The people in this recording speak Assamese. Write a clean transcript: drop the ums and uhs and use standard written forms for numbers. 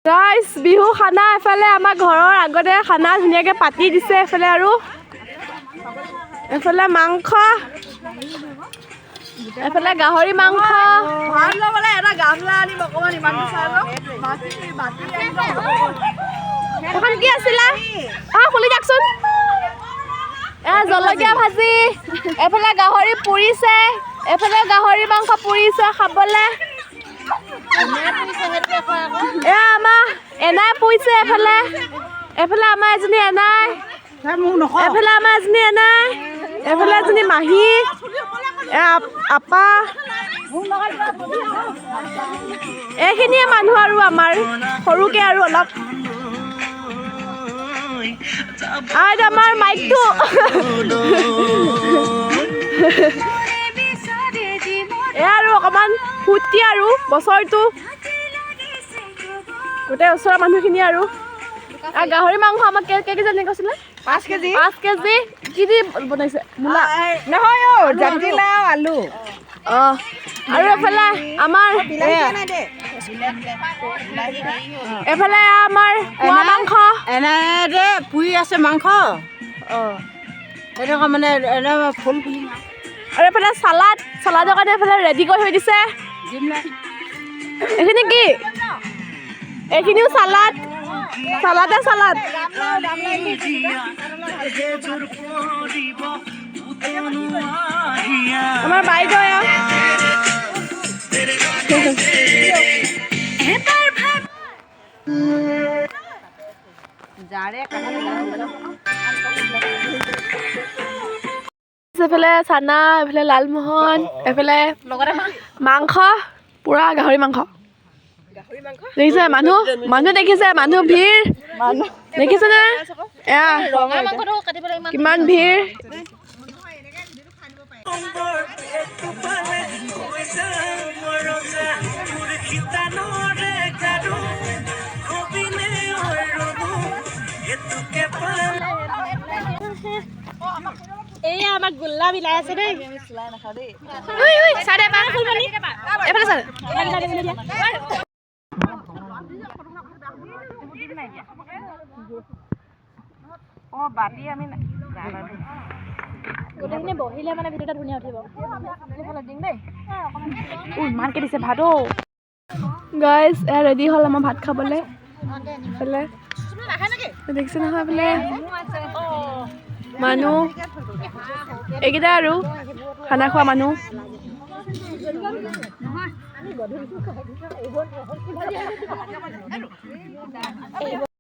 গাইস বিহু খানা এফালে আমাৰ ঘৰৰ আগতে খানা ধুনীয়াকৈ পাতি দিছে এফালে আৰু এফালে মাংস এফালে গাহৰি মাংস ভাত লবলে এটা গামলা আনিম অকমান ইমান চাই লওঁ এখন কি আছিলা খুলি যাকচোন জলকীয়া ভাজি এফালে গাহৰি পুৰিছে এফালে গাহৰি মাংস পুৰিছে খাবলে আমাৰ এনাই পুৰিছে এফালে এফালে আমাৰ এজনী এনাই এফালে আমাৰ এজনী এনাই এফালে এজনী মাহী আপা এইখিনিয়ে মানুহ আৰু আমাৰ সৰুকে আৰু অলপ আৰু আমাৰ মাইকটো এয়া আৰু অকণমান ফূৰ্তি আৰু বছৰটো গোটেই ওচৰৰ মানুহখিনি আৰু গাহৰি মাংস আমাক কেজি কৈছিলে 5 কেজি কি দি বনাইছে মূলা নহয় জাতিলাও আলু আৰু এফালে আমাৰ এফালে আমাৰ কুকুৰা মাংস এনে যে পুৰি আছে মাংস এনেকুৱা মানে এনে ফুল পুলি আৰু এফালে চালাডৰ কাৰণে এফালে ৰেডি কৰি থৈ দিছে এইখিনি কি এইখিনিও চালাড আমাৰ বাইদেউ এফালে চানা এফালে লালমোহন এফালে মাংস পুৰা গাহৰি মাংস দেখিছে মানুহ দেখিছে মানুহ ভিৰ দেখিছেনে এয়া কিমান ভিৰ এয়া আমাক গোল্লা মিলাই আছে দেই গোটেইখিনি বহিলে মানে ভিডিঅ'টা ধুনীয়া উঠিব ইমানকে দিছে ভাত গাইজ এয়া ৰেডি হ'ল আমাৰ ভাত খাবলৈ এইফালে দেখিছে নহয় এইফালে মানুহ এইকেইটা আৰু খানা খোৱা মানুহ